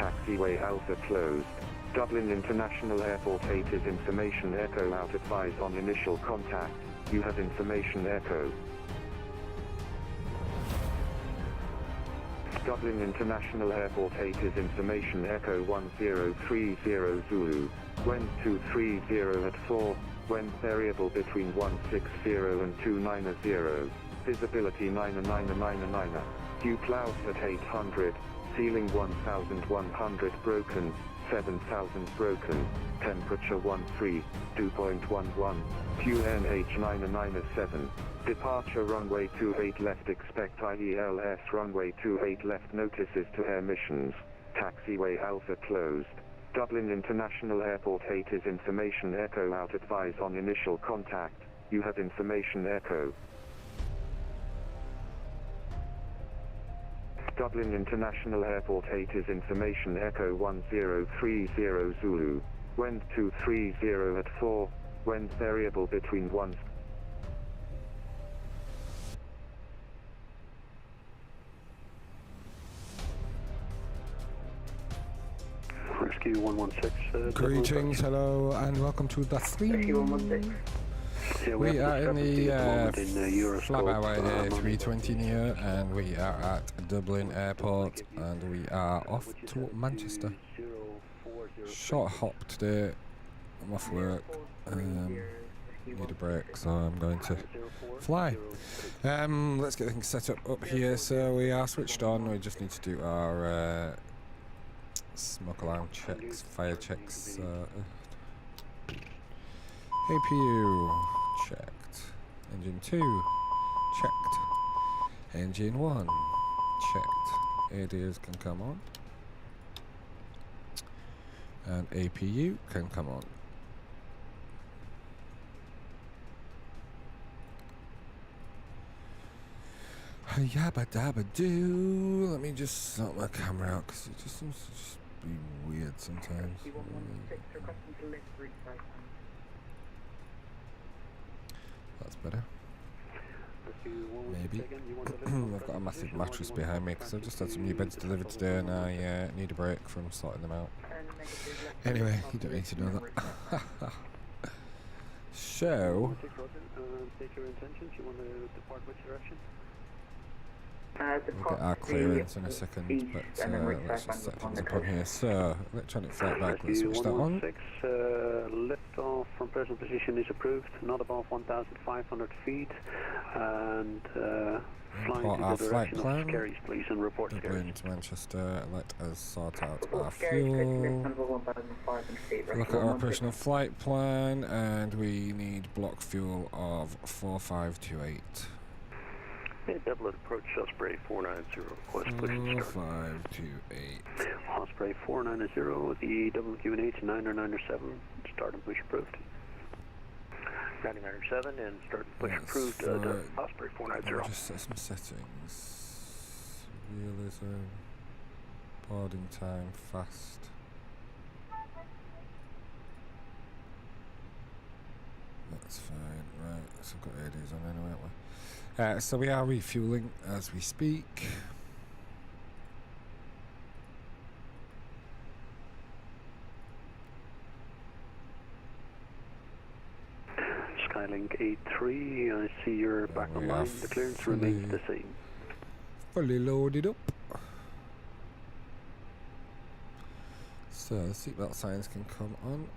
Taxiway Alpha closed. Dublin International Airport 8 is information echo out, advise on initial contact. You have information echo. Dublin International Airport 8 is information echo 1030 Zulu. Wind 230 at 4, wind variable between 160 and 290. Visibility 9999. Dew clouds at 800, ceiling 1100 broken, 7000 broken, temperature 13.2.11, QNH 997. Departure runway 28 left, expect IELS runway 28 left, notices to air missions. Taxiway Alpha closed. Dublin International Airport 8 is information echo out, advise on initial contact. You have information echo. Dublin International Airport 8 is information echo 1030 Zulu. Wind 230 at 4, wind variable between 1. Rescue 116. Greetings, hello, and welcome to the stream. Rescue 116. Yeah, We are in the Flabberway A320 Neo, and we are at Dublin Airport, and we are off to Manchester. Short hop today. I'm off work. Need a break, so I'm going to fly. Let's get things set up here. So we are switched on. We just need to do our smoke alarm checks, fire checks. APU checked. Engine 2 checked. Engine 1 checked. ADs can come on. And APU can come on. Yabba dabba doo. Let me just sort my camera out because it just seems to just be weird sometimes. That's better. Maybe. I've got a massive mattress behind me because I've just had some new beds delivered today and I need a break from sorting them out. Anyway, you don't need to know that. So, Take your intentions. You want to depart which direction? we'll get our clearance in a second, but let's just set things up on here. So, electronic flight bag, let's switch that on. 116, lift off from present position is approved, not above 1,500 feet, and flying to our the flight direction of plan. Skerries, please, and report Dublin Skerries. to Manchester, let us sort out our fuel. Look at our operational flight plan, and we need block fuel of 4528. Yeah, Dublin approach Osprey 490, request push and start. 4528. Osprey 490, the Dublin QNH 997, start and push approved. 997 and start and push approved, the Osprey 490. Just set some settings. Realism. Boarding time, fast. That's fine, right, so I've got ADs on anyway, haven't we? So we are refueling as we speak. Skylink 83, I see you're back online. The clearance remains the same. Fully loaded up. So the seatbelt signs can come on.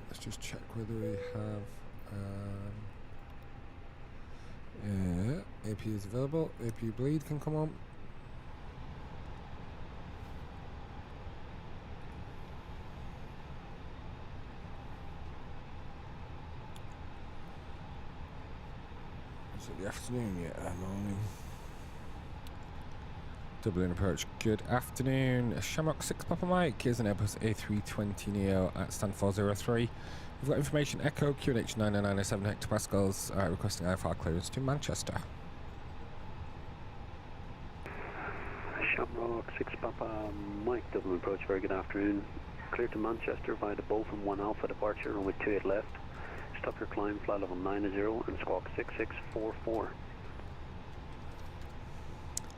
Let's just check whether we have AP is available. AP bleed can come on. Is it the afternoon yet? Morning. Dublin approach. Good afternoon. Shamrock 6 Papa Mike is an Airbus A320 Neo at stand 403. We've got information Echo QNH 9997 hectopascals requesting IFR clearance to Manchester. Shamrock 6 Papa Mike, Dublin approach, very good afternoon. Clear to Manchester via the Bolton 1 Alpha departure, runway 28 left. Stop your climb, flight level 90 and squawk 6644.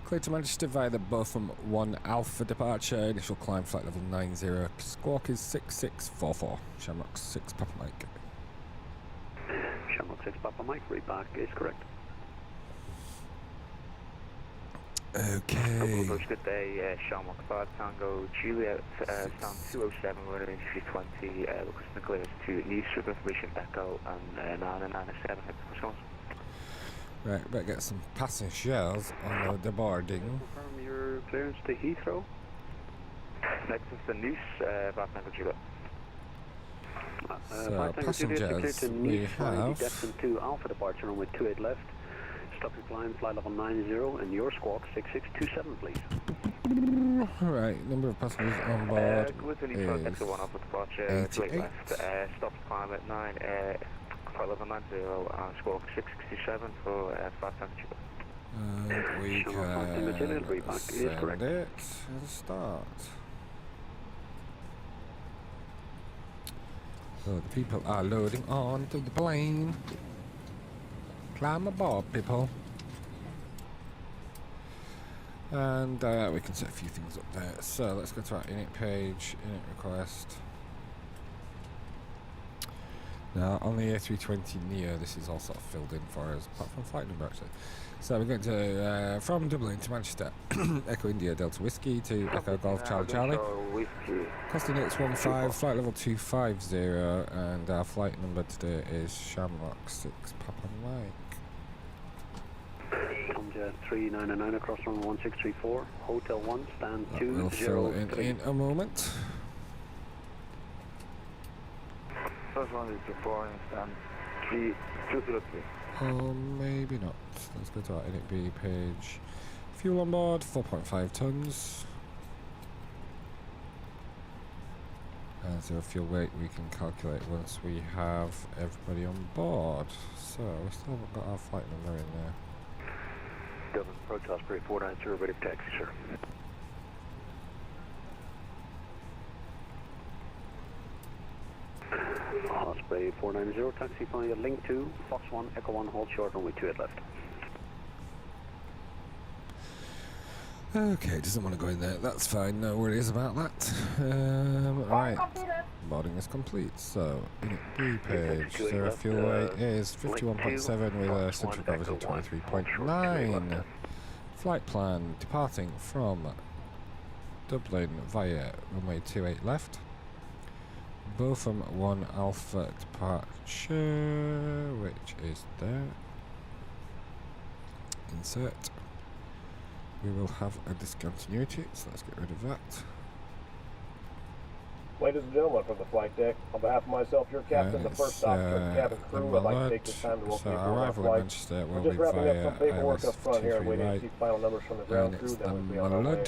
Clear to Manchester via the Botham 1 Alpha departure. Initial climb flight level 90. Squawk is 6644. Shamrock 6 Papa Mike. Shamrock 6 Papa Mike, read back is correct. Okay. Approach, good day, Shamrock 5 Tango Juliet, stand 207, we're in EGSS-2020, requesting the clearance to Nice with information Echo and 997, response. Right, better get some passengers on the boarding. Confirm your clearance to Heathrow. Next is the Nice, 5 Tango Juliet. So, passengers, we have... Destined to Alpha departure, runway 28 left. Stop your climb, flight level 90, and your squawk 6627, please. Right, number of passengers on board With the is Heathrow, Echo 1 Alpha departure, 88. left, stop climb at 9, flight level 90, squawk 6627 for 5 Tango Juliet. And we can send it to start. So the people are loading onto the plane. Climb aboard, people. And we can set a few things up there. So let's go to our init page, init request. Now on the A320neo, this is all sort of filled in for us, apart from flight number actually. So we're going to from Dublin to Manchester, Echo India Delta Whiskey to Echo Golf Charlie Charlie. Costing it's 15, flight level 250, and our flight number today is Shamrock 6 Papa Mike. Comjet 3999 across runway 1634, Hotel 1, stand 203. We'll fill in a moment. First one is the 4 and stand 3203. Or maybe not. Let's go to our init B page. Fuel on board, 4.5 tons. And zero fuel weight we can calculate once we have everybody on board. So we still haven't got our flight number in there. Dublin approach Osprey 490, ready for taxi, sir. Osprey 490, taxi flying at link 2, Fox 1, Echo 1, hold short, runway 28 left. Okay, doesn't want to go in there. That's fine, no worries about that. Right, boarding is complete. So, init B page, zero fuel weight is 51.7 with a central gravity 23.9. Flight plan, departing from Dublin via runway 28 left. Botham 1 Alpha departure, which is there. Insert. We will have a discontinuity, so let's get rid of that. Ladies and gentlemen, from the flight deck, on behalf of myself, your captain, the first officer, and cabin crew, I'd like to take this time to welcome you aboard our flight. We're just wrapping up some paperwork up front here and waiting to see final numbers from the ground crew, then we'll be on our way.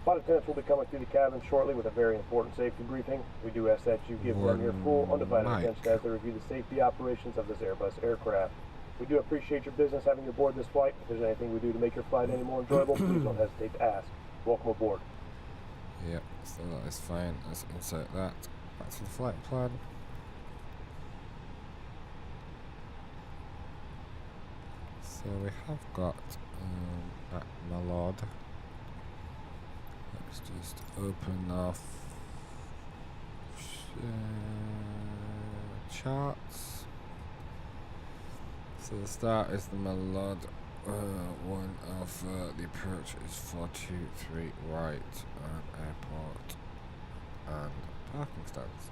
Flight attendants will be coming through the cabin shortly with a very important safety briefing. We do ask that you give them your full, undivided attention as they review the safety operations of this Airbus aircraft. We do appreciate your business having you aboard this flight. If there's anything we do to make your flight any more enjoyable, please don't hesitate to ask. Welcome aboard. Yep, so that is fine. Let's insert that back to the flight plan. So we have got at Malod. Let's just open off charts. So the start is the Malod 1 Alpha, the approach is 423 right, and airport and parking stands.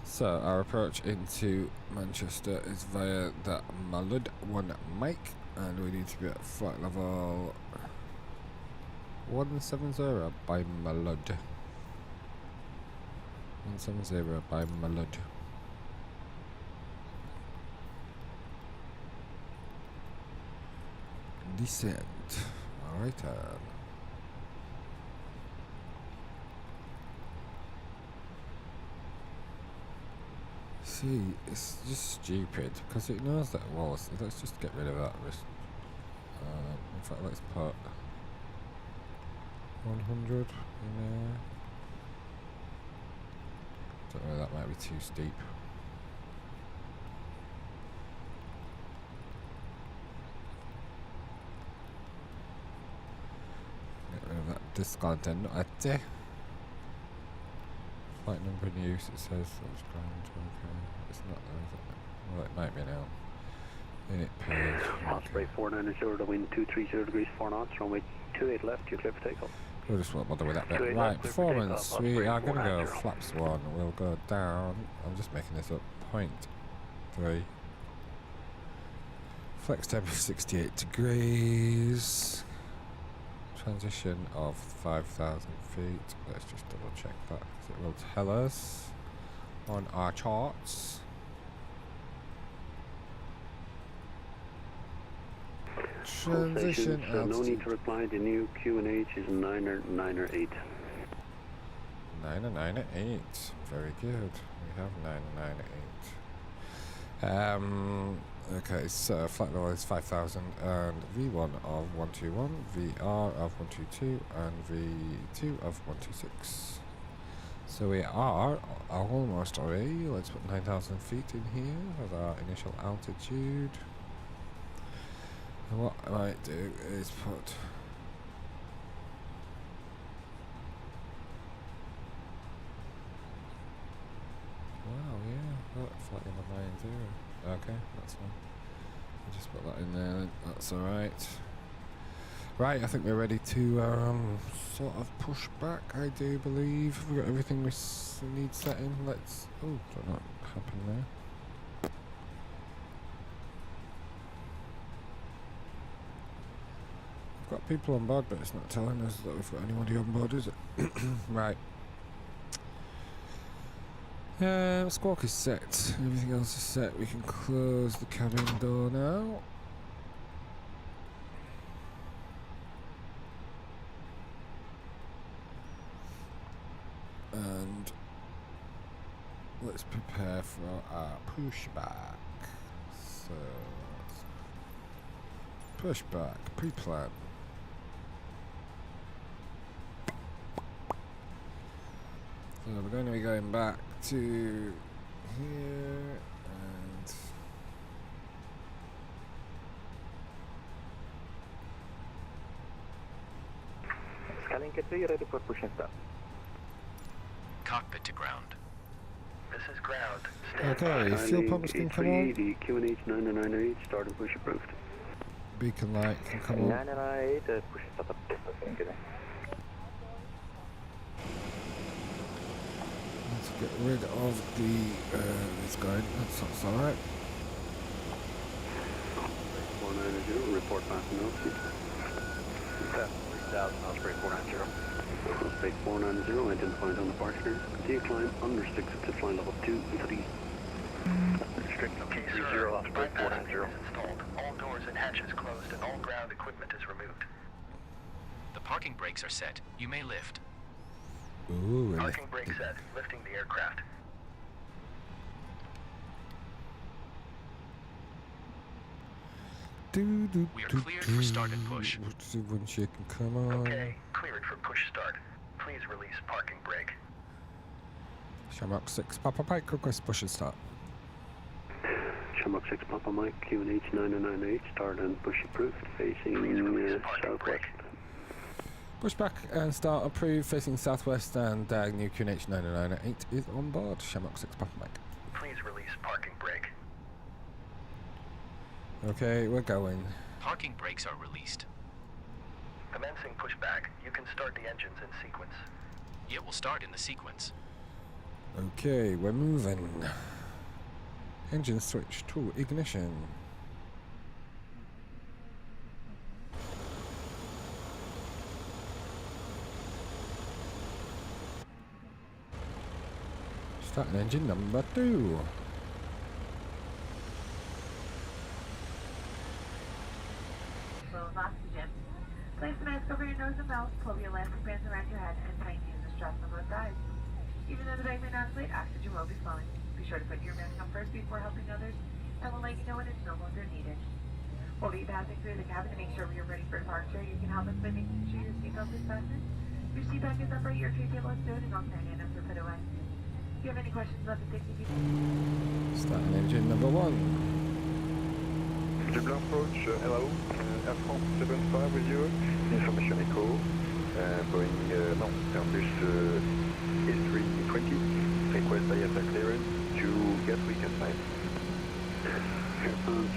So our approach into Manchester is via the Malud 1 Mike, and we need to be at flight level 170 by Malud. 170 by Malud. Descent. Alright. See, it's just stupid because it knows that wall. So let's just get rid of that risk. In fact, let's put 100 in there. Don't know, that might be too steep. discontinuity. Flight number in use, it says that's ground, okay. It's not there, is it? Well, it might be now. Unit page. Osprey 490 to wind 230 degrees 4 knots, runway 28 left, you're clear for takeoff. We'll just won't bother with that bit. Right, performance. We are going to go flaps 1. We'll go down. I'm just making this up. 0.3. Flex temperature 68 degrees. Transition of 5,000 feet. Let's just double check that because it will tell us on our charts. Transition altitude. No need to reply. The new QNH is 9 or 8. 9 or 8. Very good. We have 9 or 8. Okay, so flight level is 5,000 and V1 of 121, VR of 122 and V2 of 126. So we are almost already. Let's put 9,000 feet in here as our initial altitude. And what I might do is put flight level 90. Okay, that's fine. I'll just put that in there then. That's alright. Right, I think we're ready to sort of push back, I do believe. We've got everything we need set in. Let's... Oh, don't know what happened there. We've got people on board, but it's not telling us that we've got anybody on board, is it? Right. Squawk is set. Everything else is set. We can close the cabin door now. And let's prepare for our pushback. So, pushback, pre-plan. So we're going to be going back to here and Skylinker 3, ready for push and start. Cockpit to ground. This is ground. okay, fuel pumps can come on. The QNH 998, start and push approved. Beacon light can come on. 998, push and start. Let's get rid of the this guy. That's alright. 490, report passing altitude. 3000, Osprey 490. Osprey 490, identified on departure. Continue climb, unrestricted to flight level 2 and 3. Restrict location 0, Osprey 490. Installed. All doors and hatches closed and all ground equipment is removed. The parking brakes are set. You may lift. Ooh, Parking brake set. Lifting the aircraft. We are cleared for start and push. Let's see when she can come on. Okay, cleared for push start. Please release parking brake. Shamrock 6 Papa Pike, request push and start. Shamrock 6 Papa Mike, QNH 998, start and push approved, facing southwest. Push back and start approved, facing southwest, and new QNH 998 is on board. Shamrock 6 Papa Mike. Please release parking brake. Okay, we're going. Parking brakes are released. Commencing pushback. You can start the engines in sequence. It will start in the sequence. Okay, we're moving. Engine switch to ignition. Starting engine number 2. Oxygen. Place the mask over your nose and mouth, pull the elastic bands around your head, and tighten the straps on both sides. Even though the bag may not inflate, oxygen will be flowing. Be sure to put your mask on first before helping others, and we'll let you know when it's no longer needed. We'll be passing through the cabin to make sure we are ready for departure. You can help us by making sure your seatbelt is fastened. Your seat back is upright, your tray table is stowed, and all carry items are put away. If you have any questions about the safety features, Starting engine number 1. Dublin approach, hello, Air France 75 with you, information echo. Boeing, non, Airbus A320, request IFR clearance to Gatwick at night.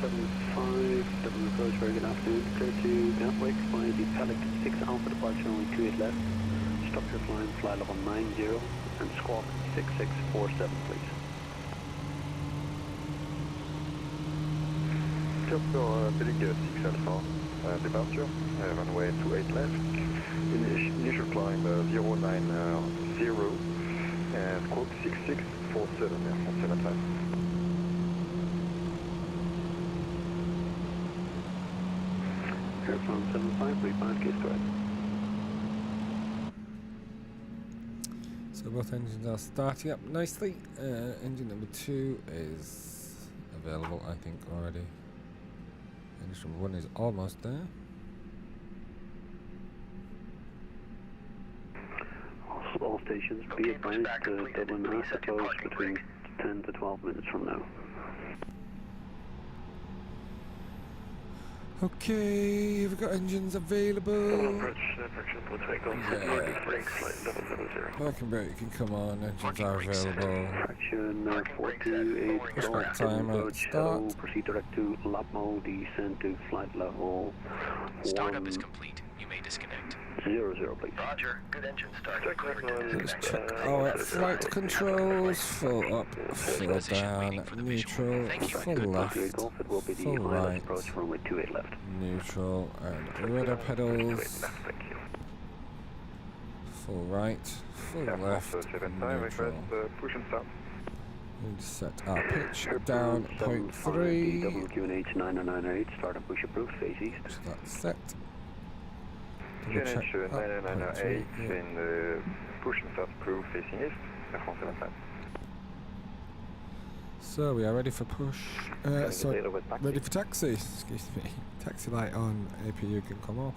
75, double approach, very good afternoon. Clear to Gatwick by the Pelic 6 Alpha departure, only 28 left. Stop your climb, fly level 90, and squawk 6647, please. Chopper Pelic 6 Alpha, departure, runway 28 left. Initial climb 090, squawk 6647, Air France 75. Air France 75, report, case correct. So both engines are starting up nicely. Engine number 2 is available, I think, already. Engine number 1 is almost there. All stations, be advised, Dublin has to close between 10 to 12 minutes from now. Okay, we've got engines available. Parking brake can come on, engines are available. Fraction 428, pushback time at start. Proceed direct to Lapmo, descend to flight level. Startup is complete. You may disconnect. 00, please. Roger. Good engine start. Let's check our flight controls. Full up, full down, neutral, full left, full right, neutral, and rudder pedals. Full right, full left, neutral. We set our pitch down 0.3. WQNH 998, startup push approved, face east. So that's set. QNH 998 in push and start crew facing east, Air France 75. So we are ready for push. Ready for taxi. Excuse me. Taxi light on. APU can come off.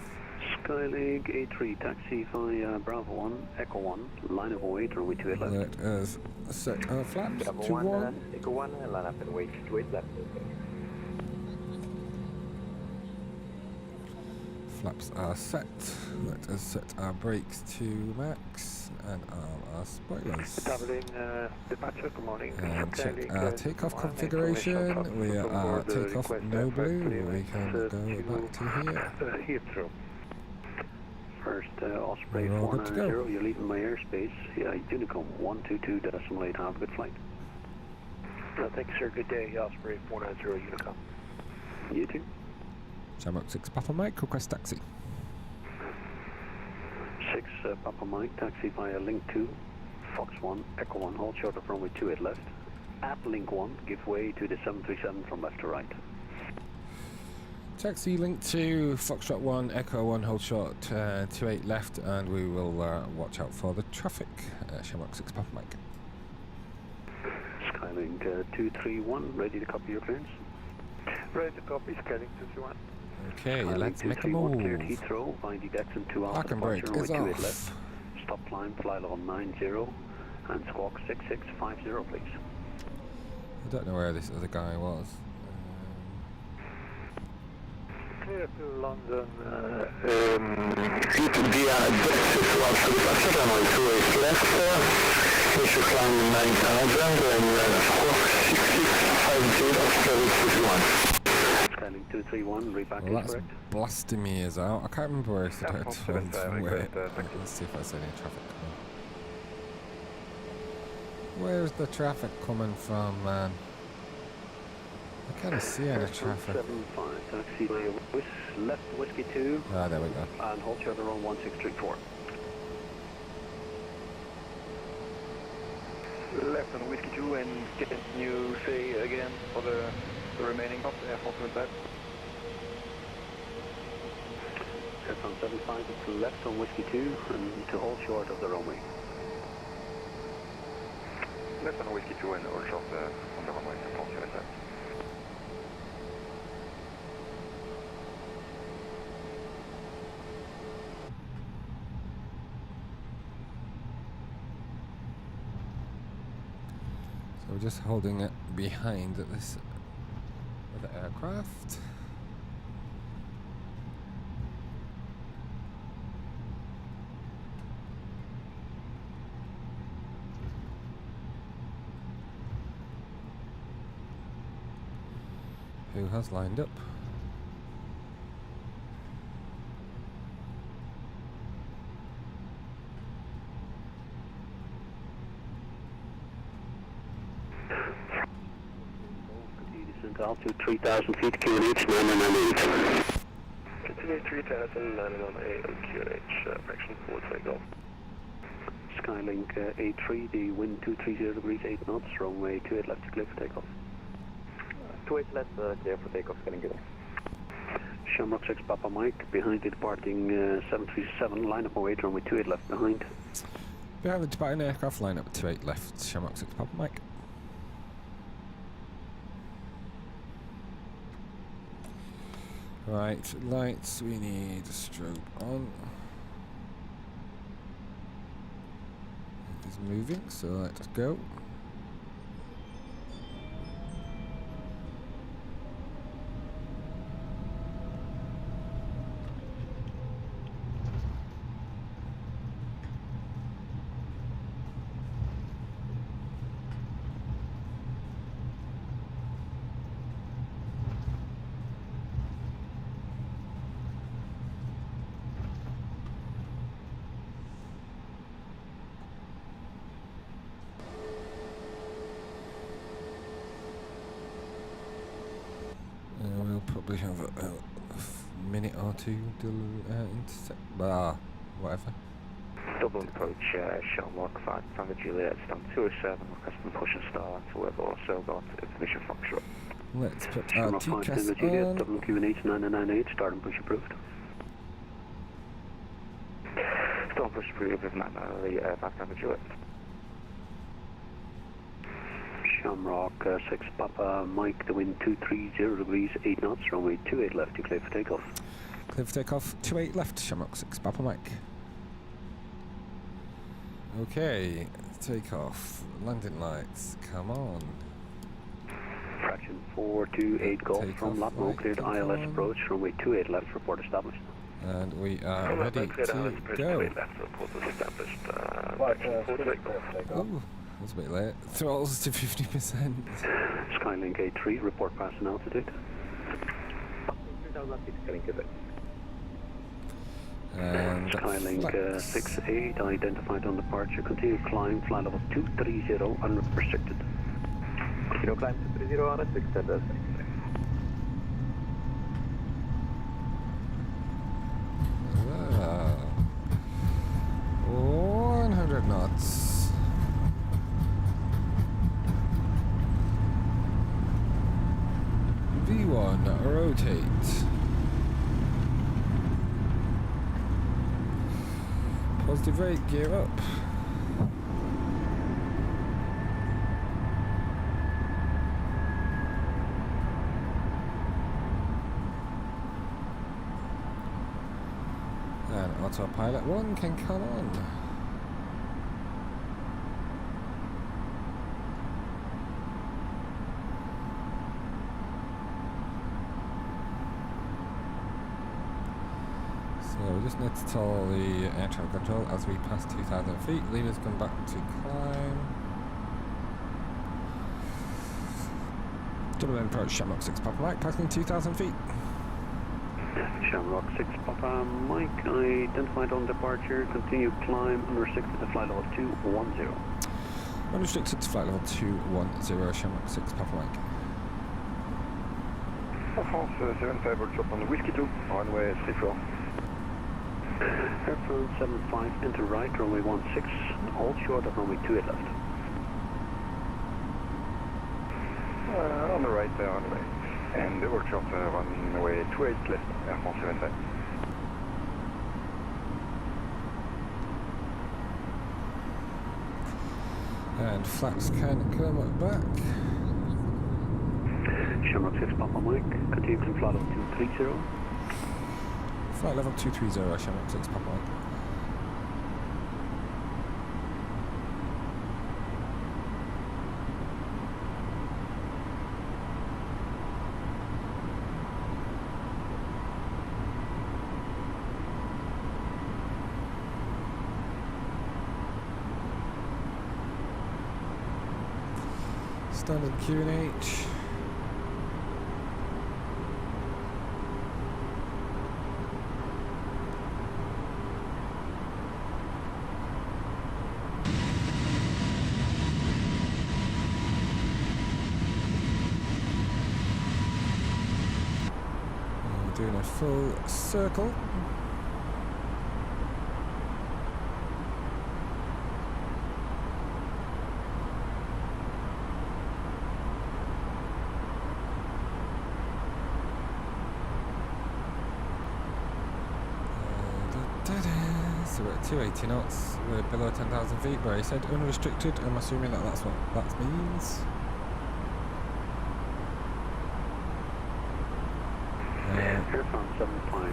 Skylink A3 taxi via Bravo 1, Echo 1, line of 08, runway 28 left. Let us set our flaps to 1. Echo 1, line up and wait 28 left. Flaps are set. Let us set our brakes to max and arm our spoilers. Departure, good morning. And check our takeoff configuration. We are takeoff no blue. We can go back to here. First Osprey 490, you're leaving my airspace. Unicom 122.8, have a good flight. Thank you, sir. Good day. Osprey 490, Unicom. You too. Shamrock 6 Papa Mike, request taxi. 6 Papa Mike, taxi via Link 2, Fox 1, Echo 1, hold short of runway 28 left. At Link 1, give way to the 737 from left to right. Taxi Link 2, Foxtrot 1, Echo 1, hold short 28 left, and we will watch out for the traffic. Shamrock 6 Papa Mike. Skylink 231, ready to copy your clearance? Ready to copy, Skylink 231. Okay, let's make a move. Cleared Heathrow, find the Dexon 2 Alpha Parking brake departure, is runway 28 off. left. Stop climb, fly level 90, and squawk 6650, please. I don't know where this other guy was. Clear to London. EGSS-EHAM runway 28 left. Initial climb 9000 and squawk 6650, service 51. Skylink 231, reback Well, is that's correct. blasting me ears out. I can't remember where I said I turned from where. Let's see if I see any traffic coming. Where's the traffic coming from, man? I can't see any traffic. 75, taxi via left whiskey 2. Ah, there we go. And hold short around 1634. Left on whiskey 2, and can you say again for the remaining of Air France 75? Air France 75, it's left on whiskey 2 and to hold short of the runway. Left on whiskey 2 and hold short on the runway, Air France 75. So we're just holding it behind this other aircraft. who has lined up. Altitude 3,000 feet, QNH 998. Continue 3,000, 998 QNH, fraction 4 takeoff. Skylink A3, the wind 230 degrees, 8 knots, runway 28 left to clear for takeoff. 28 left, clear for takeoff, getting good. Shamrock 6 Papa Mike, behind the departing 737, line up away, runway 28 left behind. Behind the departing aircraft, line up 28 left, Shamrock 6 Papa Mike. Right, lights, we need a strobe on. It is moving, so let's go. We'll probably have a minute or two to intercept, whatever. Dublin approach, Shamrock 5, Tango Juliet, stand 207, requesting push and start, so we've also got information from shore. Let's put our TCAS on. Dublin QNH 998, start and push approved. Start and push approved with 998, 5 Tango Juliet. Shamrock 6 Papa Mike, the wind 230 degrees, 8 knots, runway 28 left to clear for takeoff. Clear for takeoff, 28 left, Shamrock 6 Papa Mike. Okay, takeoff, landing lights, come on. Fraction 428 Golf from Latmo, cleared ILS approach, runway 28 left, report established. And we are ready to go. Oh, that's a bit late. Throttles to 50%. Skylink A3, report passing altitude. And Skylink 68, identified on departure. Continue climb, fly level 230, unrestricted. Continue climb 230, unrestricted. 100 knots. V1, rotate. Positive rate, gear up. And autopilot 1 can come on. So we just need to tell the air traffic control as we pass 2,000 feet. Levers come back to climb. Dublin approach Shamrock 6 Papa Mike, passing 2,000 feet. Shamrock 6 Papa Mike, identified on departure. Continue climb, unrestricted to flight level 210. Unrestricted to flight level 210, Shamrock 6 Papa Mike. France 75, drop on Whiskey 2, runway 34. Air France 75, enter right, runway 16, hold short of runway 28 left. On the right, on the way. And the workshop running away 28 left, Air France 75. And flaps can come back. Shamrock 6 Papa Mike, continue to flight level 230. Flight level 230, Shamrock 6 Papa Mike. Standard QNH. doing a full circle. So we're at 280 knots, we're below 10,000 feet, where he said unrestricted. I'm assuming that that's what that means.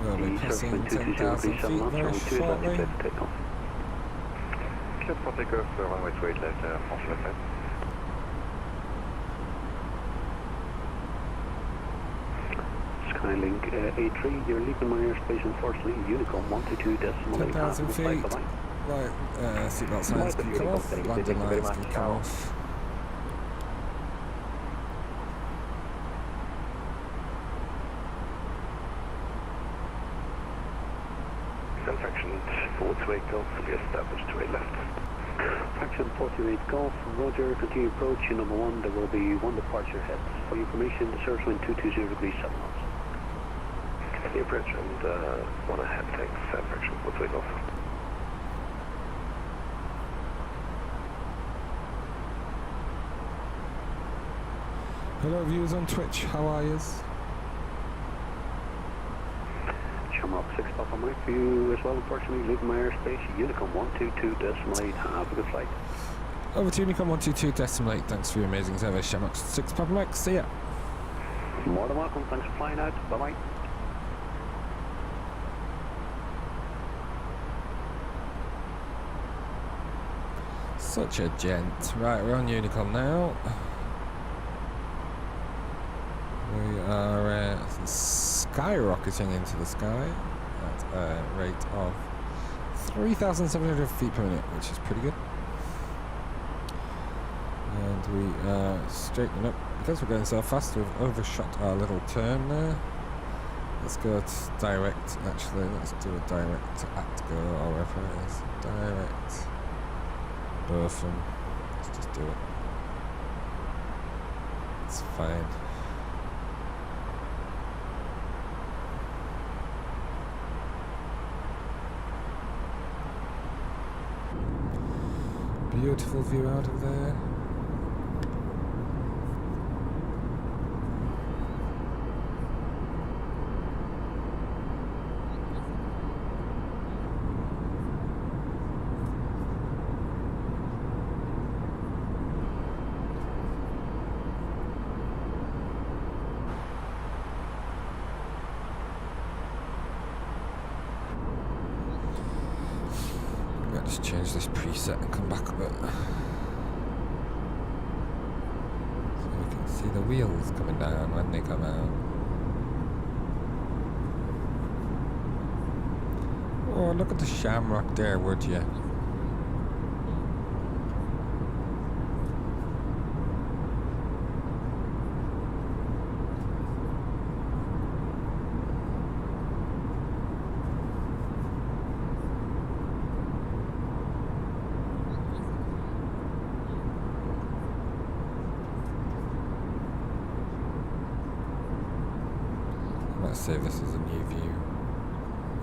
We'll be passing 10,000 feet very shortly. Clear for takeoff, runway 28 left, France left. Skylink A3, you're leaving my airspace unfortunately, Unicom 122.8. 10,000 feet. Right, seatbelt signs can come off, landing lights can come off. Fraction 48 Golf will be established to 8 left. Fraction 48 Golf, Roger, continue approach, number 1, there will be 1 departure ahead. For your information, the surface wind 220 degrees 7 knots. The approach and 1 ahead, thanks, fraction 48 Golf. Hello viewers on Twitch, how are yous? Shamrock 6 Papa Mike for you as well, unfortunately, leaving my airspace, Unicom 122.8, have a good flight. Over to Unicom 122.8, thanks for your amazing service, Shamrock 6 Papa Mike, see ya. More than welcome, thanks for flying out, bye bye. Such a gent. Right, we're on Unicom now. We are skyrocketing into the sky at a rate of 3,700 feet per minute, which is pretty good. And we are straightening up. Because we're going so fast, we've overshot our little turn there. Let's go to direct, actually. Let's do a direct at go, or whatever it is. Direct. Both of them. Let's just do it. It's fine. Beautiful view out of there. Let's change this preset and come back a bit. So we can see the wheels coming down when they come out. Oh, look at the shamrock there, would you? Let's say this is a new view.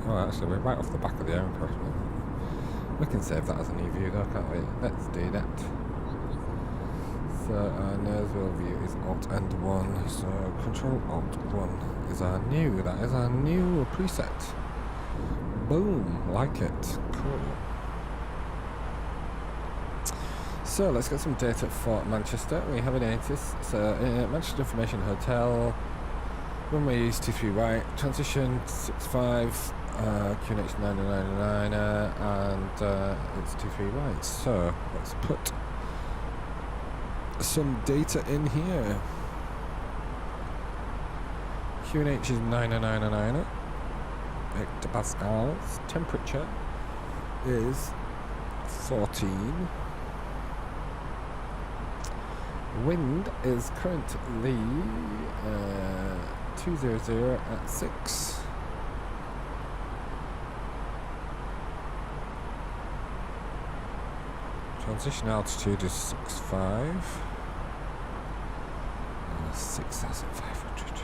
Oh, actually, we're right off the back of the aircraft. We can save that as a new view though, can't we? Let's do that. So our nose view is Alt and 1. So Control Alt 1 is our new. That is our new preset. Boom, like it. Cool. So let's get some data for Manchester. We have an ATIS. So Manchester Information Hotel. Runway is 23 right, transition 65, QNH 999, and it's 23 right. So let's put some data in here. QNH is 999, hectopascals. Temperature is 14. Wind is currently 200 at 6. Transition altitude is 65. 6,500.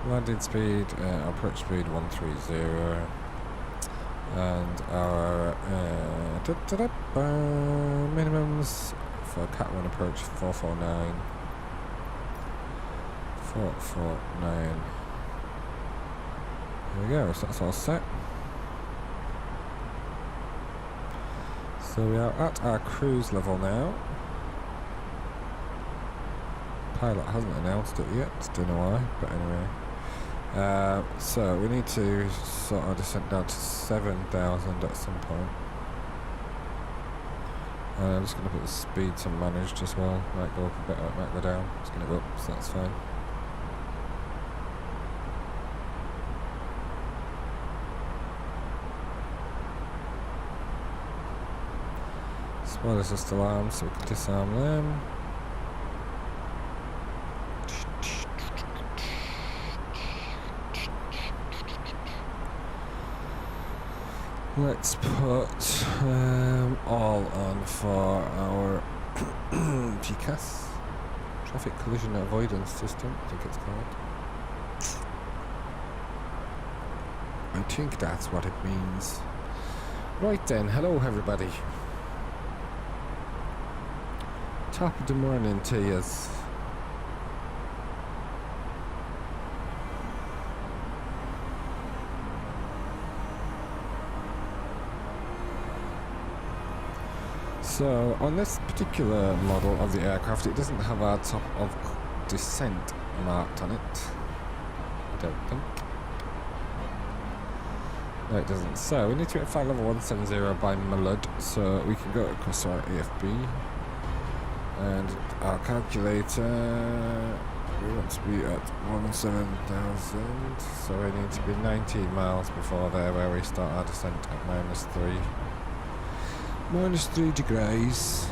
Landing speed, approach speed 130, and our minimums for Cat 1 approach 449. 449. There we go, so that's all set. So we are at our cruise level now. Pilot hasn't announced it yet, don't know why, but anyway. So we need to sort our descent down to 7,000 at some point. I'm just going to put the speed to managed as well. Might go up a bit, might go down. It's going to go up, so that's fine. Spoilers are still armed, so we can disarm them. Let's put all on for our GCAS, Traffic Collision Avoidance System, I think it's called. I think that's what it means. Right then, hello everybody. Top of the morning to yous. So on this particular model of the aircraft, it doesn't have our top of descent marked on it. I don't think. No, it doesn't. So we need to get flight level 170 by Malud, so we can go across our AFB. And our calculator, we want to be at 17,000, so we need to be 19 miles before there, where we start our descent at -3. -3 degrees.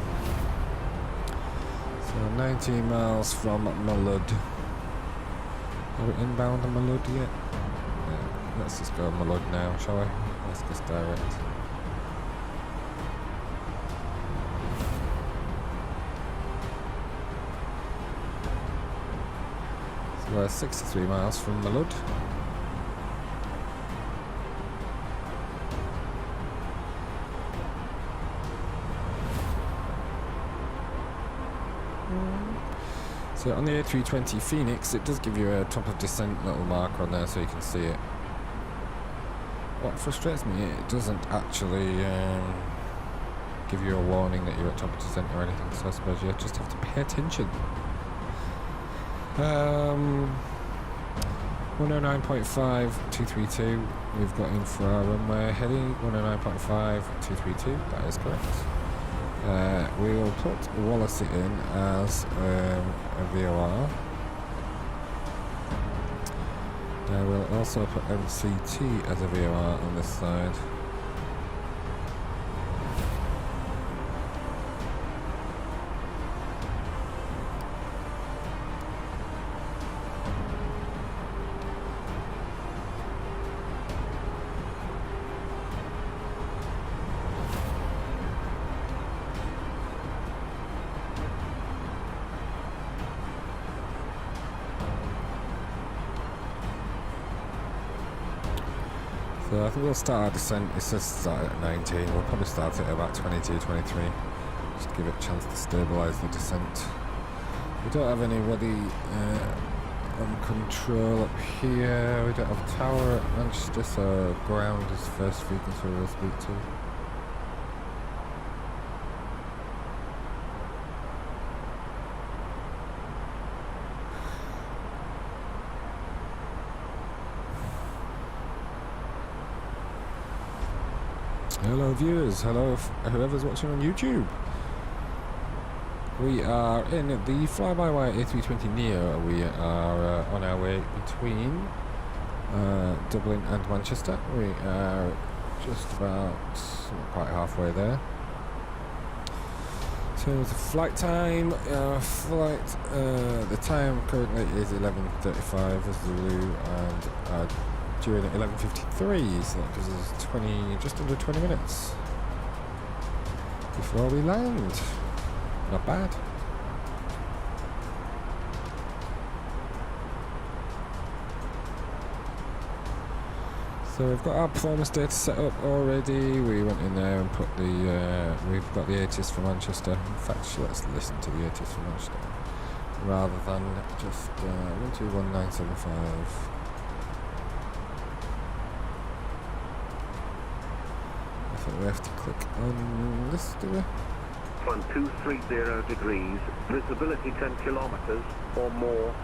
So 19 miles from Malud. Are we inbound to Malud yet? Yeah, let's just go Malud now, shall we? Let's just direct. So we're 63 miles from Malud. So on the A320 Phoenix, it does give you a top of descent little marker on there so you can see it. What frustrates me, it doesn't actually give you a warning that you're at top of descent or anything, so I suppose you just have to pay attention. 109.5, 232, we've got in for our runway heading, 109.5, 232, that is correct. We will put Wallasey in as a VOR. We'll also put MCT as a VOR on this side. So I think we'll start our descent. It says start at 19. We'll probably start at about 22, 23. Just give it a chance to stabilise the descent. We don't have anybody on control up here. We don't have a tower at Manchester, so ground is the first frequency we'll speak to. Hello viewers, hello whoever's watching on YouTube. We are in the fly-by-wire A320neo. We are on our way between Dublin and Manchester. We are just about, not quite halfway there. So the flight time, the time currently is 11:35 as Zulu, and during at 11:53, so that gives us just under 20 minutes before we land. Not bad. So we've got our performance data set up already. We went in there and put the, we've got the ATIS for Manchester. In fact, let's listen to the ATIS for Manchester rather than just 121975. I think we have to click on this, do we? 1230 degrees, visibility 10 kilometers or more,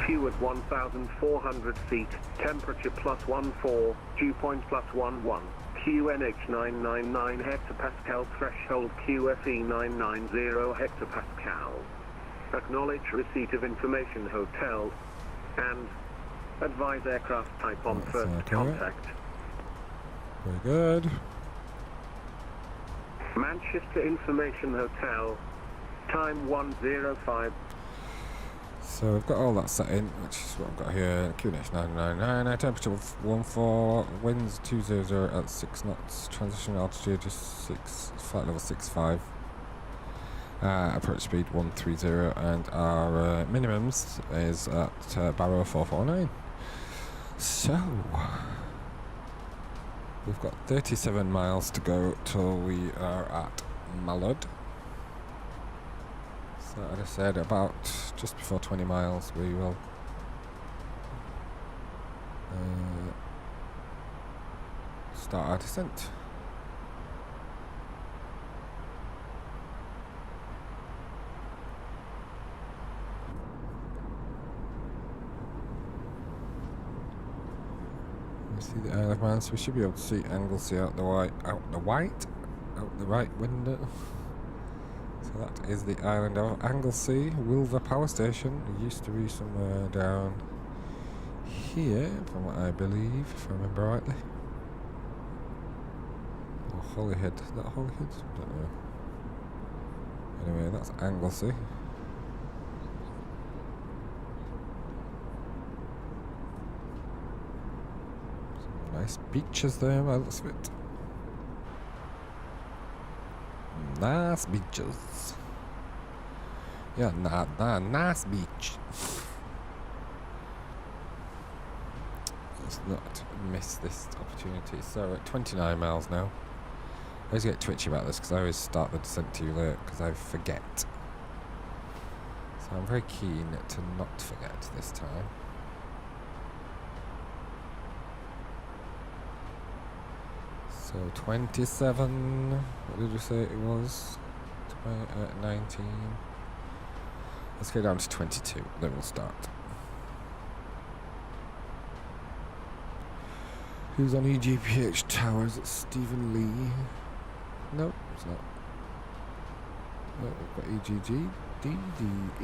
fuel at 1,400 feet, temperature +14, dew point +11, QNH 999 hectopascal, threshold QFE 990 hectopascal. Acknowledge receipt of information hotel and advise aircraft type on first contact. Very good. Manchester Information Hotel, time 1:05. So we've got all that set in, which is what I've got here. QNH 999, temperature of 14, winds 200 at 6 knots, transition altitude is flight level 65, approach speed 130, and our minimums is at Barrow 449. So we've got 37 miles to go till we are at Mallard. So as I said, about just before 20 miles we will start our descent. See the Isle of Man, so we should be able to see Anglesey out the right window. So that is the island of Anglesey. Wilver Power Station. It used to be somewhere down here, from what I believe, if I remember rightly. Or Holyhead. Is that Holyhead? I don't know. Anyway, that's Anglesey. Nice beaches there by the looks of it. Nice beaches. Yeah, nice beach. Let's not miss this opportunity. So we're at 29 miles now. I always get twitchy about this because I always start the descent too late because I forget. So I'm very keen to not forget this time. So 27, what did we say it was? 19. Let's go down to 22, then we'll start. Who's on EGPH towers? It's Stephen Lee. No, it's not. Oh, we've got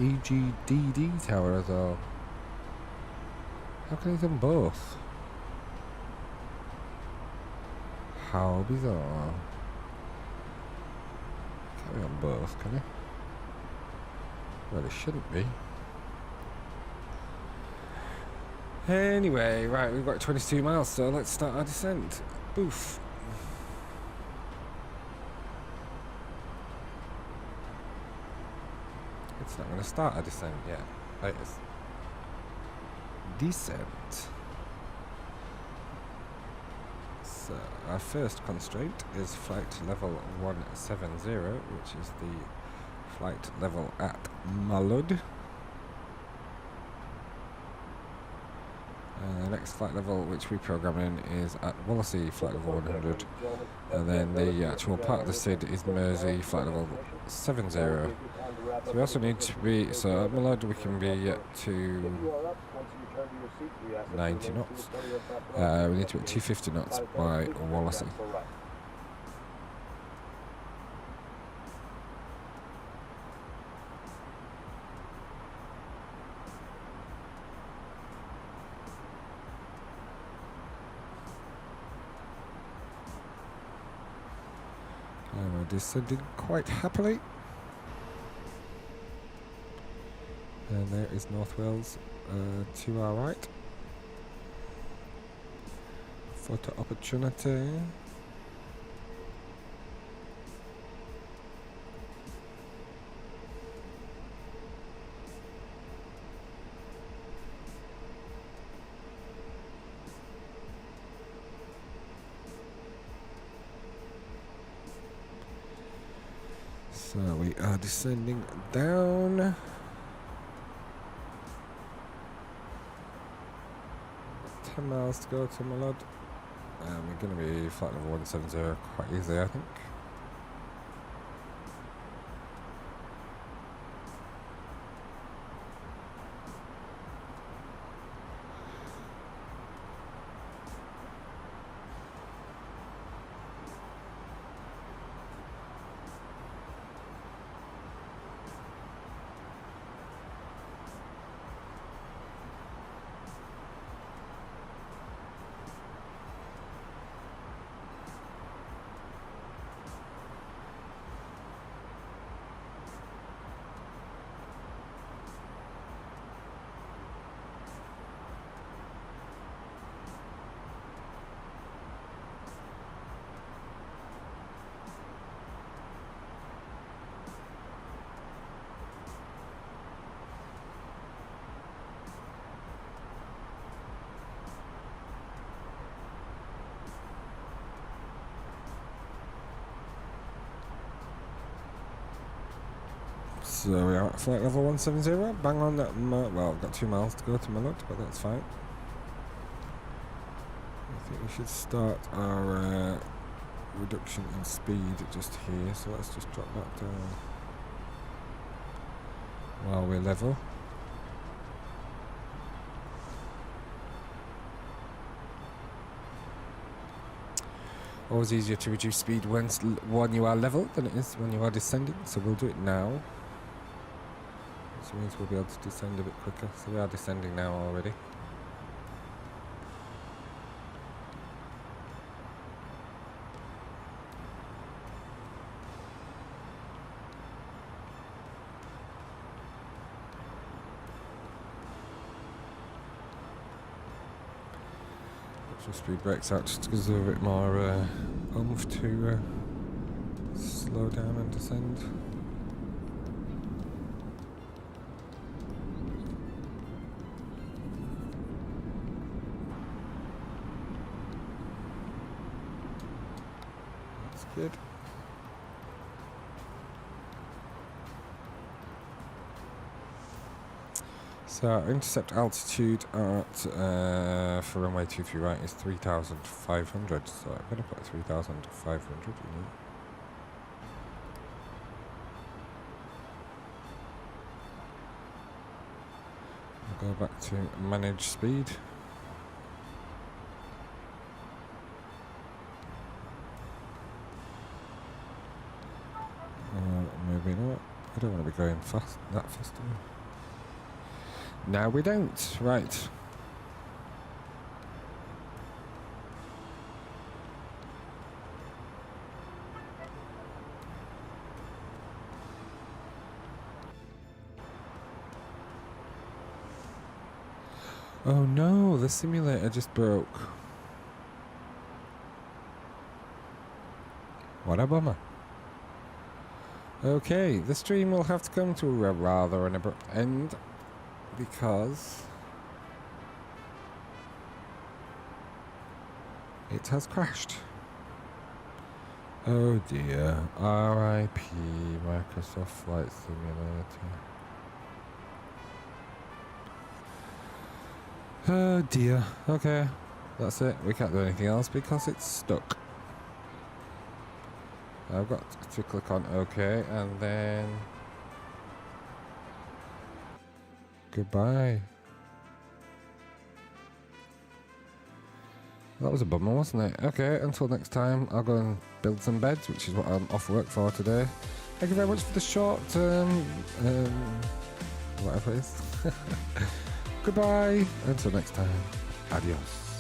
EGDD tower as well. How can he's on both? How bizarre. Can't be on both, can he? Well, it shouldn't be. Anyway, right, we've got 22 miles, so let's start our descent. Boof. It's not going to start our descent yet. Right, it's descent. So our first constraint is flight level 170, which is the flight level at Mallard. The next flight level which we program in is at Wallasey, flight level 100. And then the actual part of the SID is Mersey, flight level 70. So we also need to be, so at Mallard we can be to 90 knots. We need to be at 250 knots by Wallasey. And we're descending quite happily. And there is North Wales to our right. Photo opportunity. So we are descending down. 10 miles to go to my lad. We're going to be flight level 170 quite easily, I think. So we are at flight level 170, bang on that, well, I've got 2 miles to go to Malud, but that's fine. I think we should start our reduction in speed just here, so let's just drop that down while we're level. Always easier to reduce speed when you are level than it is when you are descending, so we'll do it now. Which means we'll be able to descend a bit quicker. So we are descending now already. Put some speed brakes out just to give us a bit more oomph to slow down and descend. Good. So our intercept altitude at for runway 23 right is 3,500. So I'm going to put 3,500 in here. I'll go back to manage speed. Maybe not. I don't want to be going that fast. No, we don't. Right. Oh no, the simulator just broke. What a bummer. Okay, the stream will have to come to a rather an abrupt end because it has crashed. Oh dear. RIP Microsoft Flight Simulator. Oh dear. Okay, that's it. We can't do anything else because it's stuck. I've got to click on OK and then goodbye. That was a bummer, wasn't it? Okay, until next time, I'll go and build some beds, which is what I'm off work for today. Thank you very much for the short, whatever it is. Goodbye. Until next time, adios.